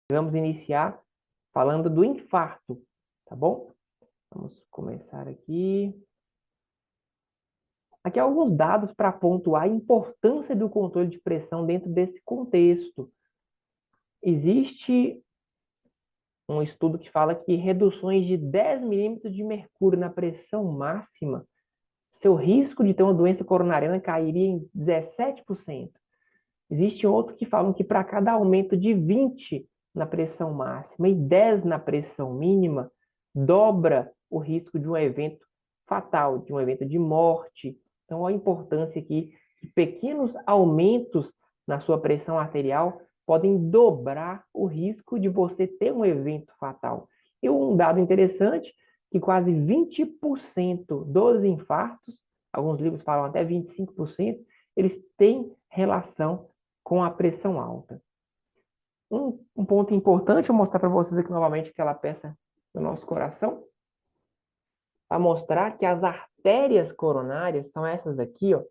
Vamos iniciar falando do infarto, tá bom? Vamos começar aqui. Aqui alguns dados para pontuar a importância do controle de pressão dentro desse contexto. Existe um estudo que fala que reduções de 10 milímetros de mercúrio na pressão máxima, seu risco de ter uma doença coronariana cairia em 17%. Existem outros que falam que para cada aumento de 20 na pressão máxima e 10 na pressão mínima, dobra o risco de um evento fatal, de um evento de morte. Então, a importância aqui de pequenos aumentos na sua pressão arterial podem dobrar o risco de você ter um evento fatal. E um dado interessante, que quase 20% dos infartos, alguns livros falam até 25%, eles têm relação com a pressão alta. Um ponto importante, vou mostrar para vocês aqui novamente aquela peça do nosso coração, para mostrar que as artérias coronárias são essas aqui, ó,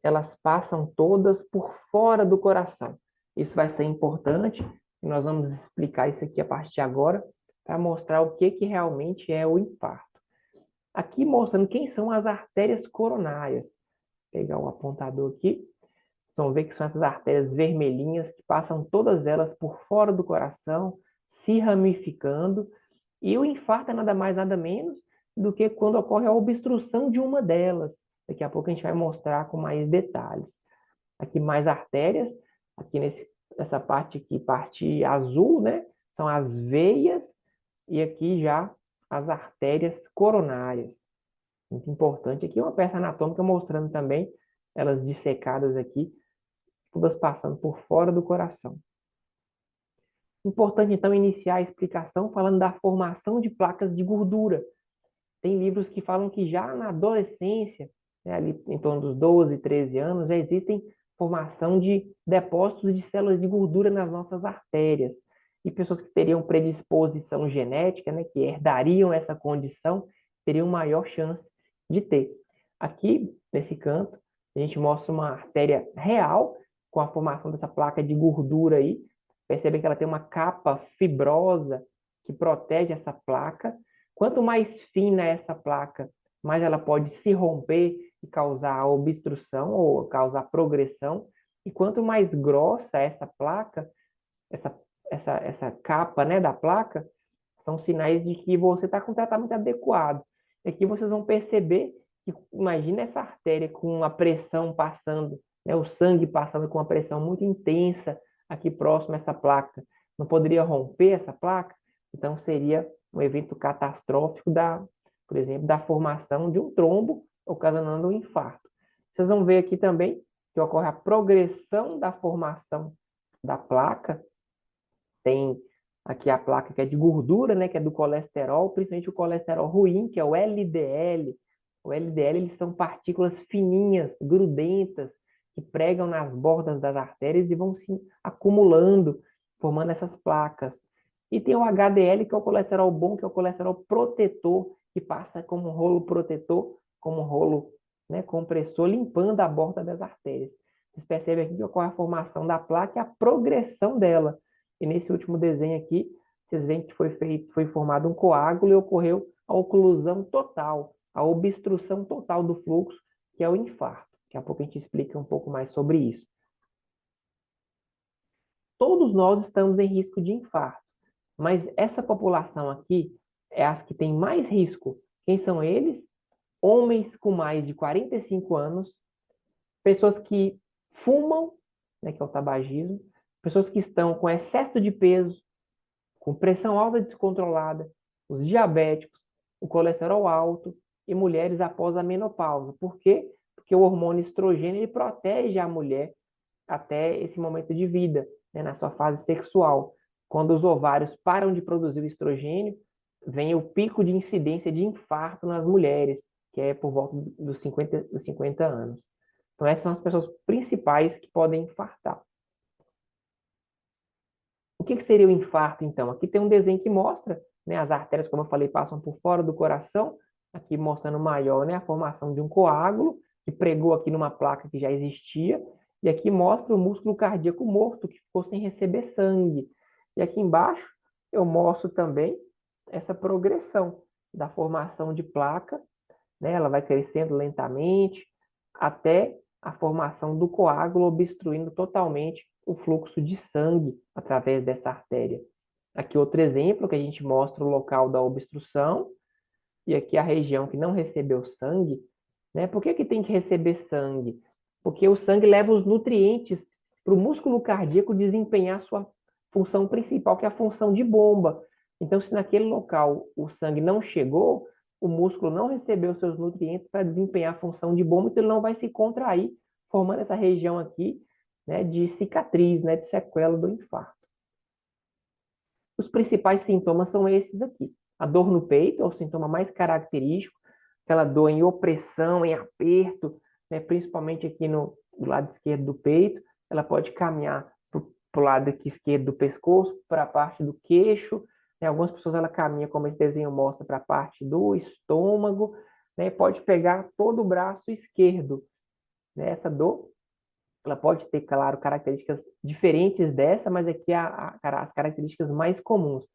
elas passam todas por fora do coração. Isso vai ser importante, e nós vamos explicar isso aqui a partir de agora, para mostrar o que realmente é o infarto. Aqui mostrando quem são as artérias coronárias. Vou pegar o apontador aqui. Vocês vão ver que são essas artérias vermelhinhas que passam todas elas por fora do coração, se ramificando. E o infarto é nada mais, nada menos do que quando ocorre a obstrução de uma delas. Daqui a pouco a gente vai mostrar com mais detalhes. Aqui mais artérias, aqui nessa parte aqui, parte azul, né? São as veias e aqui já as artérias coronárias. Muito importante. Aqui uma peça anatômica mostrando também elas dissecadas aqui, todas passando por fora do coração. Importante, então, iniciar a explicação falando da formação de placas de gordura. Tem livros que falam que já na adolescência, né, ali em torno dos 12, 13 anos, já existem formação de depósitos de células de gordura nas nossas artérias. E pessoas que teriam predisposição genética, né, que herdariam essa condição, teriam maior chance de ter. Aqui, nesse canto, a gente mostra uma artéria real com a formação dessa placa de gordura aí. Percebe que ela tem uma capa fibrosa que protege essa placa. Quanto mais fina essa placa, mais ela pode se romper e causar obstrução ou causar progressão. E quanto mais grossa essa placa, essa capa, né, da placa, são sinais de que você está com o tratamento adequado. E aqui vocês vão perceber que, imagina essa artéria com a pressão passando, né, o sangue passando com uma pressão muito intensa aqui próximo a essa placa. Não poderia romper essa placa? Então seria um evento catastrófico por exemplo, da formação de um trombo, ocasionando um infarto. Vocês vão ver aqui também que ocorre a progressão da formação da placa. Tem aqui a placa que é de gordura, né, que é do colesterol, principalmente o colesterol ruim, que é o LDL. O LDL, eles são partículas fininhas, grudentas, que pregam nas bordas das artérias e vão se acumulando, formando essas placas. E tem o HDL, que é o colesterol bom, que é o colesterol protetor, que passa como um rolo protetor, como um rolo, né, compressor, limpando a borda das artérias. Vocês percebem aqui que ocorre a formação da placa e a progressão dela. E nesse último desenho aqui, vocês veem que foi formado um coágulo e ocorreu a oclusão total, a obstrução total do fluxo, que é o infarto. Daqui a pouco a gente explica um pouco mais sobre isso. Todos nós estamos em risco de infarto, mas essa população aqui é as que tem mais risco. Quem são eles? Homens com mais de 45 anos, pessoas que fumam, né, que é o tabagismo, pessoas que estão com excesso de peso, com pressão alta descontrolada, os diabéticos, o colesterol alto e mulheres após a menopausa. Por quê? Porque o hormônio estrogênio ele protege a mulher até esse momento de vida, né, na sua fase sexual. Quando os ovários param de produzir o estrogênio, vem o pico de incidência de infarto nas mulheres, que é por volta dos 50 anos. Então, essas são as pessoas principais que podem infartar. O que seria o infarto, então? Aqui tem um desenho que mostra, né, as artérias, como eu falei, passam por fora do coração, aqui mostrando maior, né, a formação de um coágulo, que pregou aqui numa placa que já existia, e aqui mostra o músculo cardíaco morto, que ficou sem receber sangue. E aqui embaixo eu mostro também essa progressão da formação de placa, né? Ela vai crescendo lentamente até a formação do coágulo, obstruindo totalmente o fluxo de sangue através dessa artéria. Aqui outro exemplo que a gente mostra o local da obstrução, e aqui a região que não recebeu sangue, né? Por que que tem que receber sangue? Porque o sangue leva os nutrientes para o músculo cardíaco desempenhar a sua função principal, que é a função de bomba. Então, se naquele local o sangue não chegou, o músculo não recebeu seus nutrientes para desempenhar a função de bomba, então ele não vai se contrair, formando essa região aqui, né, de cicatriz, né, de sequela do infarto. Os principais sintomas são esses aqui. A dor no peito é o sintoma mais característico, aquela dor em opressão, em aperto, né, principalmente aqui no lado esquerdo do peito. Ela pode caminhar para o lado aqui esquerdo do pescoço, para a parte do queixo. Né, algumas pessoas ela caminha, como esse desenho mostra, para a parte do estômago. Né, pode pegar todo o braço esquerdo. Né, essa dor ela pode ter, claro, características diferentes dessa, mas aqui as características mais comuns.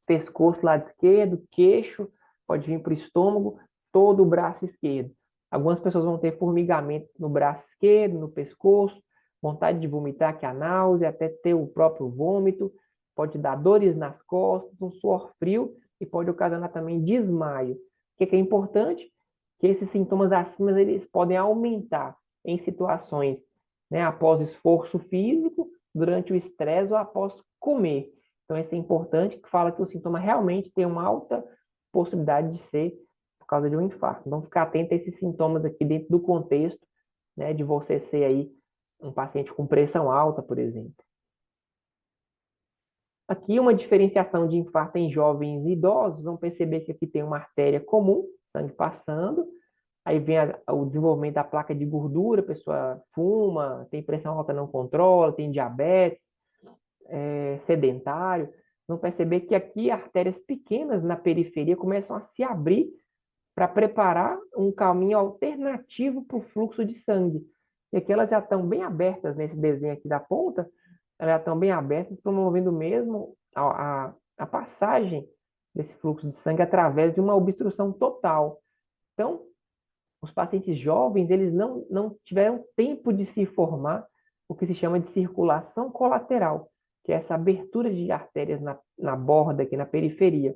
Pescoço lado esquerdo, queixo, pode vir para o estômago, todo o braço esquerdo. Algumas pessoas vão ter formigamento no braço esquerdo, no pescoço, vontade de vomitar, que é a náusea, até ter o próprio vômito, pode dar dores nas costas, um suor frio e pode ocasionar também desmaio. O que é importante? Que esses sintomas acima eles podem aumentar em situações, né, após esforço físico, durante o estresse ou após comer. Então, isso é importante, que fala que o sintoma realmente tem uma alta possibilidade de ser por causa de um infarto. Então, ficar atento a esses sintomas aqui dentro do contexto, né, de você ser aí um paciente com pressão alta, por exemplo. Aqui, uma diferenciação de infarto em jovens e idosos. Vamos perceber que aqui tem uma artéria comum, sangue passando. Aí vem o desenvolvimento da placa de gordura, a pessoa fuma, tem pressão alta, não controla, tem diabetes, sedentário. Vão perceber que aqui artérias pequenas na periferia começam a se abrir para preparar um caminho alternativo para o fluxo de sangue. E aqui elas já estão bem abertas nesse desenho aqui da ponta, elas já estão bem abertas, promovendo mesmo a passagem desse fluxo de sangue através de uma obstrução total. Então, os pacientes jovens, eles não tiveram tempo de se formar o que se chama de circulação colateral, que é essa abertura de artérias na borda, aqui na periferia.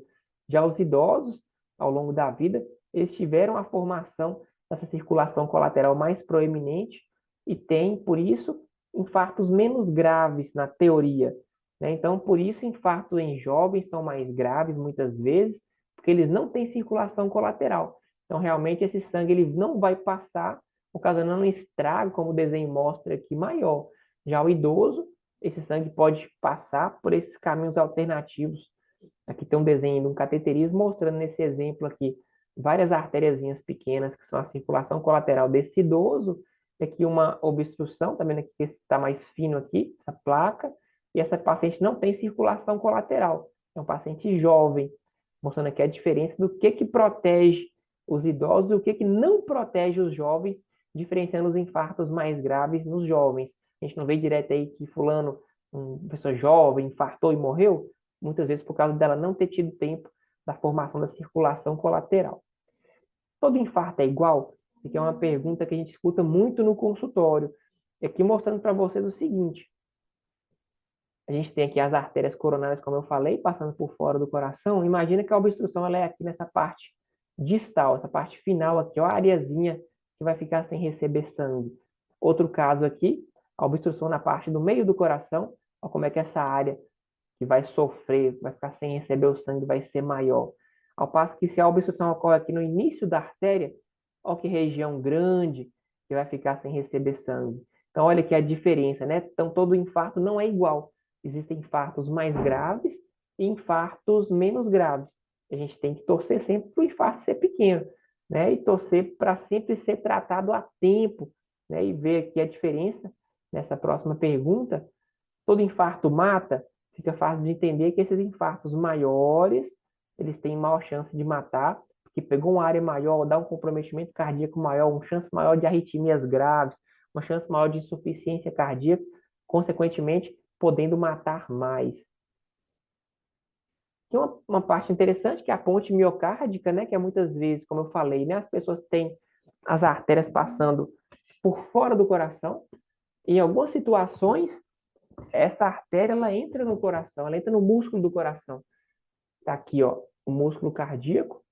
Já os idosos, ao longo da vida, eles tiveram a formação dessa circulação colateral mais proeminente e têm, por isso, infartos menos graves na teoria. Né? Então, por isso, infartos em jovens são mais graves, muitas vezes, porque eles não têm circulação colateral. Então, realmente, esse sangue ele não vai passar, ocasionando um estrago, como o desenho mostra aqui, maior. Já o idoso, esse sangue pode passar por esses caminhos alternativos. Aqui tem um desenho de um cateterismo mostrando nesse exemplo aqui várias artériazinhas pequenas, que são a circulação colateral desse idoso. E aqui uma obstrução, também aqui está mais fino aqui, essa placa. E essa paciente não tem circulação colateral. É um paciente jovem, mostrando aqui a diferença do que protege os idosos e o que não protege os jovens, diferenciando os infartos mais graves nos jovens. A gente não vê direto aí que fulano, uma pessoa jovem, infartou e morreu, muitas vezes por causa dela não ter tido tempo da formação da circulação colateral. Todo infarto é igual? Isso aqui é uma pergunta que a gente escuta muito no consultório. E aqui mostrando para vocês o seguinte, a gente tem aqui as artérias coronárias, como eu falei, passando por fora do coração. Imagina que a obstrução ela é aqui nessa parte distal, essa parte final aqui, ó, a areazinha que vai ficar sem receber sangue. Outro caso aqui, a obstrução na parte do meio do coração, ó, como é que essa área que vai sofrer, vai ficar sem receber o sangue, vai ser maior. Ao passo que se a obstrução ocorre aqui no início da artéria, ó que região grande que vai ficar sem receber sangue. Então, olha aqui a diferença, né? Então, todo infarto não é igual. Existem infartos mais graves e infartos menos graves. A gente tem que torcer sempre para o infarto ser pequeno, né? E torcer para sempre ser tratado a tempo, né? E ver aqui a diferença nessa próxima pergunta. Todo infarto mata? Fica fácil de entender que esses infartos maiores, eles têm maior chance de matar, porque pegou uma área maior, dá um comprometimento cardíaco maior, uma chance maior de arritmias graves, uma chance maior de insuficiência cardíaca, consequentemente, podendo matar mais. Tem uma parte interessante, que é a ponte miocárdica, né? Que é muitas vezes, como eu falei, né? As pessoas têm as artérias passando por fora do coração. Em algumas situações, essa artéria, ela entra no coração, ela entra no músculo do coração. Tá aqui, ó, o músculo cardíaco,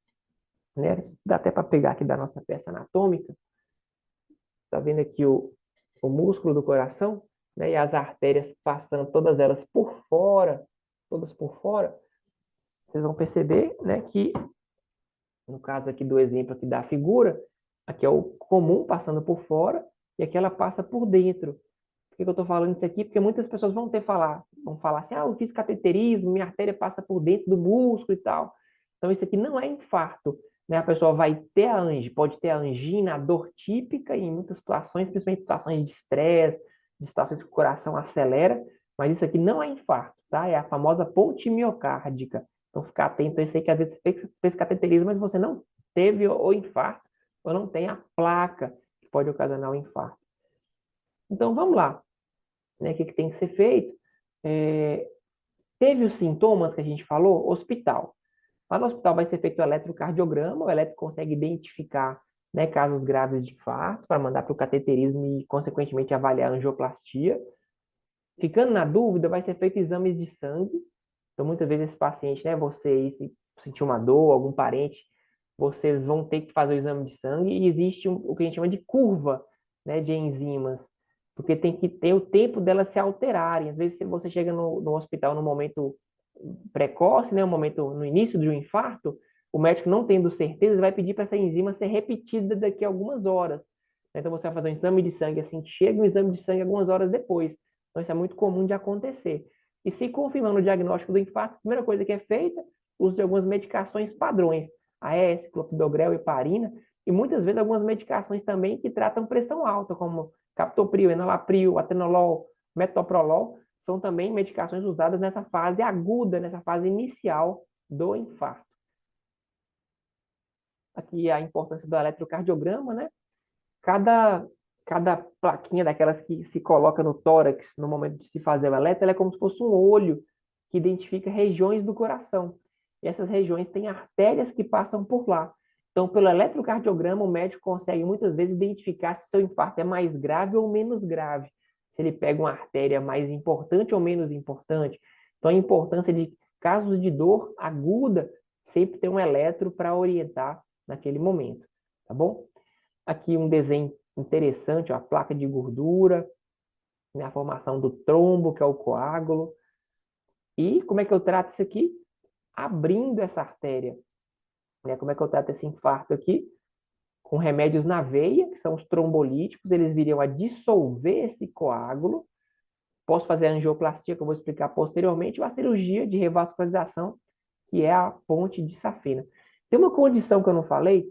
né? Dá até para pegar aqui da nossa peça anatômica. Tá vendo aqui o músculo do coração, né? E as artérias passando, todas elas por fora, todas por fora. Vocês vão perceber, né, que no caso aqui do exemplo aqui da figura, aqui é o comum passando por fora e aqui ela passa por dentro. Por que eu estou falando isso aqui? Porque muitas pessoas vão falar assim, eu fiz cateterismo, minha artéria passa por dentro do músculo e tal. Então isso aqui não é infarto, né? A pessoa vai ter pode ter a angina, a dor típica em muitas situações, principalmente situações de estresse, de situações que o coração acelera, mas isso aqui não é infarto, tá? É a famosa ponte miocárdica. Então, ficar atento. Eu sei que às vezes fez cateterismo, mas você não teve o infarto, ou não tem a placa que pode ocasionar o infarto. Então, vamos lá. Né? O que tem que ser feito? Teve os sintomas que a gente falou? Hospital. Lá no hospital vai ser feito o eletrocardiograma, o eletro consegue identificar, né, casos graves de infarto, para mandar para o cateterismo e, consequentemente, avaliar a angioplastia. Ficando na dúvida, vai ser feito exames de sangue. Então, muitas vezes esse paciente, né, você aí, se sentir uma dor, algum parente, vocês vão ter que fazer o exame de sangue e existe o que a gente chama de curva, né, de enzimas, porque tem que ter o tempo delas se alterarem. Às vezes, se você chega no hospital no momento precoce, né, no início de um infarto, o médico não tendo certeza, vai pedir para essa enzima ser repetida daqui a algumas horas. Então, você vai fazer um exame de sangue assim, chega um exame de sangue algumas horas depois. Então, isso é muito comum de acontecer. E se confirmando o diagnóstico do infarto, a primeira coisa que é feita, uso de algumas medicações padrões, AS, clopidogrel, heparina, e muitas vezes algumas medicações também que tratam pressão alta, como captopril, enalapril, atenolol, metoprolol, são também medicações usadas nessa fase aguda, nessa fase inicial do infarto. Aqui a importância do eletrocardiograma, né? Cada plaquinha daquelas que se coloca no tórax no momento de se fazer o eletro, ela é como se fosse um olho que identifica regiões do coração. E essas regiões têm artérias que passam por lá. Então, pelo eletrocardiograma, o médico consegue muitas vezes identificar se seu infarto é mais grave ou menos grave. Se ele pega uma artéria mais importante ou menos importante. Então, a importância de casos de dor aguda, sempre ter um eletro para orientar naquele momento. Tá bom? Aqui um desenho interessante, ó, a placa de gordura, né, a formação do trombo, que é o coágulo. E como é que eu trato isso aqui? Abrindo essa artéria. Né? Como é que eu trato esse infarto aqui? Com remédios na veia, que são os trombolíticos, eles viriam a dissolver esse coágulo. Posso fazer a angioplastia, que eu vou explicar posteriormente, ou a cirurgia de revascularização, que é a ponte de safena. Tem uma condição que eu não falei,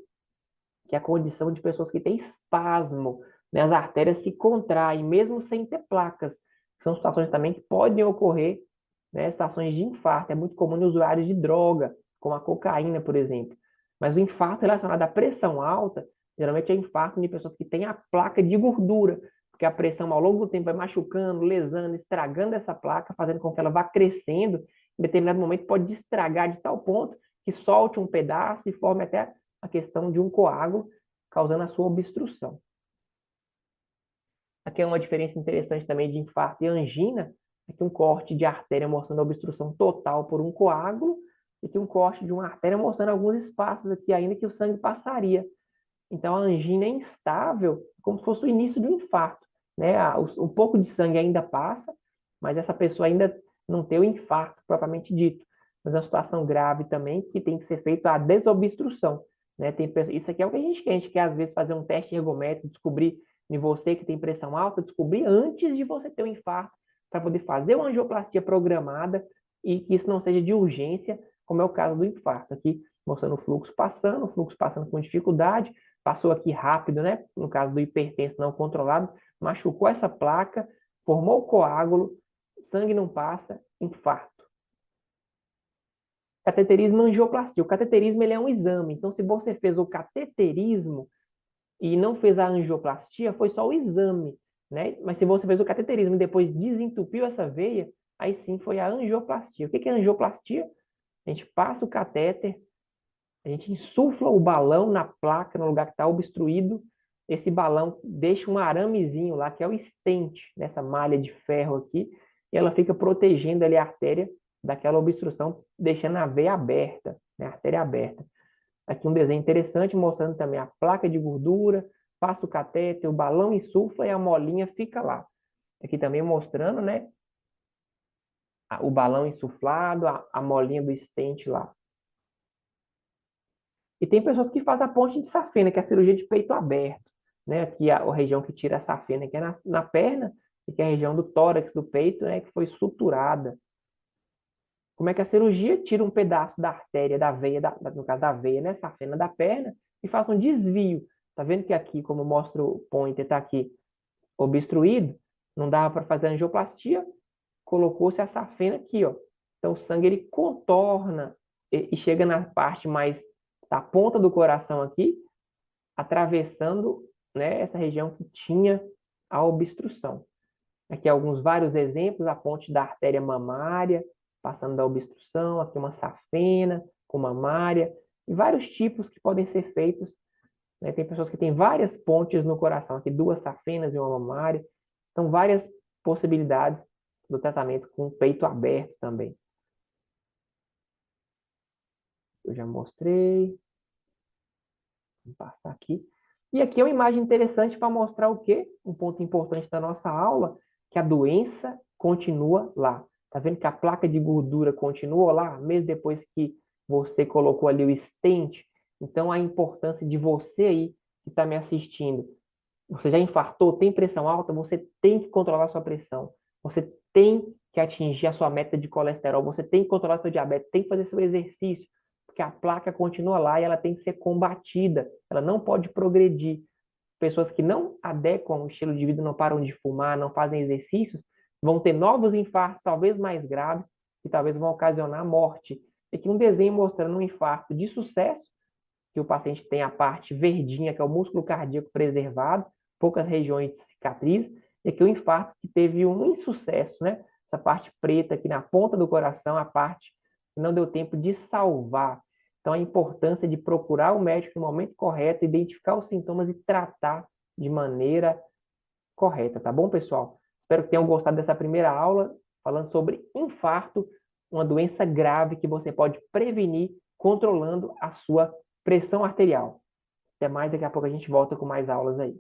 que é a condição de pessoas que têm espasmo, né? As artérias se contraem, mesmo sem ter placas. São situações também que podem ocorrer, né? Situações de infarto. É muito comum em usuários de droga, como a cocaína, por exemplo. Mas o infarto relacionado à pressão alta, geralmente é infarto de pessoas que têm a placa de gordura, porque a pressão ao longo do tempo vai machucando, lesando, estragando essa placa, fazendo com que ela vá crescendo. Em determinado momento pode estragar de tal ponto que solte um pedaço e forme até a questão de um coágulo, causando a sua obstrução. Aqui é uma diferença interessante também de infarto e angina, aqui um corte de artéria mostrando a obstrução total por um coágulo, e aqui um corte de uma artéria mostrando alguns espaços aqui ainda que o sangue passaria. Então, a angina é instável, como se fosse o início de um infarto. Né? Um pouco de sangue ainda passa, mas essa pessoa ainda não tem o infarto propriamente dito. Mas é uma situação grave também, que tem que ser feita a desobstrução. Né? Isso aqui é o que a gente quer, às vezes, fazer um teste ergométrico, descobrir em você que tem pressão alta, descobrir antes de você ter o infarto, para poder fazer uma angioplastia programada e que isso não seja de urgência, como é o caso do infarto. Aqui, mostrando o fluxo passando com dificuldade, passou aqui rápido, né? No caso do hipertenso não controlado, machucou essa placa, formou o coágulo, sangue não passa, infarto. Cateterismo e angioplastia. O cateterismo ele é um exame, então se você fez o cateterismo e não fez a angioplastia, foi só o exame, né? Mas se você fez o cateterismo e depois desentupiu essa veia, aí sim foi a angioplastia. O que é angioplastia? a gente passa o catéter, a gente insufla o balão na placa, no lugar que está obstruído. Esse balão deixa um aramezinho lá, que é o stent, nessa malha de ferro aqui, e ela fica protegendo ali a artéria daquela obstrução, deixando a veia aberta, né, a artéria aberta. Aqui um desenho interessante mostrando também a placa de gordura, passa o catéter, o balão insufla e a molinha fica lá. Aqui também mostrando, né, o balão insuflado, a molinha do stent lá. E tem pessoas que fazem a ponte de safena, que é a cirurgia de peito aberto, né? Aqui a região que tira a safena, que é na perna, e que é a região do tórax do peito, né? Que foi suturada. Como é que a cirurgia tira um pedaço da artéria, da veia, no caso da veia, né? Safena da perna, e faz um desvio. Tá vendo que aqui, como mostra o pointer, tá aqui obstruído, não dava para fazer angioplastia, colocou-se a safena aqui, ó. Então o sangue ele contorna e chega na parte mais da ponta do coração aqui, atravessando, né, essa região que tinha a obstrução. Aqui vários exemplos, a ponte da artéria mamária, passando da obstrução, aqui uma safena com mamária, e vários tipos que podem ser feitos, né? Tem pessoas que têm várias pontes no coração, aqui 2 safenas e uma mamária, então várias possibilidades do tratamento com peito aberto também. Eu já mostrei. Vou passar aqui. E aqui é uma imagem interessante para mostrar o quê? Um ponto importante da nossa aula, que a doença continua lá. Tá vendo que a placa de gordura continua lá, mesmo depois que você colocou ali o stent? Então, a importância de você aí que está me assistindo. Você já infartou, tem pressão alta, você tem que controlar a sua pressão. Você tem que atingir a sua meta de colesterol, você tem que controlar seu diabetes, tem que fazer seu exercício, porque a placa continua lá e ela tem que ser combatida, ela não pode progredir. Pessoas que não adequam o estilo de vida, não param de fumar, não fazem exercícios, vão ter novos infartos, talvez mais graves, e talvez vão ocasionar morte. Aqui um desenho mostrando um infarto de sucesso, que o paciente tem a parte verdinha, que é o músculo cardíaco preservado, poucas regiões de cicatriz, e aqui o infarto que teve um insucesso, né? Essa parte preta aqui na ponta do coração, a parte que não deu tempo de salvar. Então, a importância de procurar o médico no momento correto, identificar os sintomas e tratar de maneira correta, tá bom, pessoal? Espero que tenham gostado dessa primeira aula, falando sobre infarto, uma doença grave que você pode prevenir controlando a sua pressão arterial. Até mais, daqui a pouco a gente volta com mais aulas aí.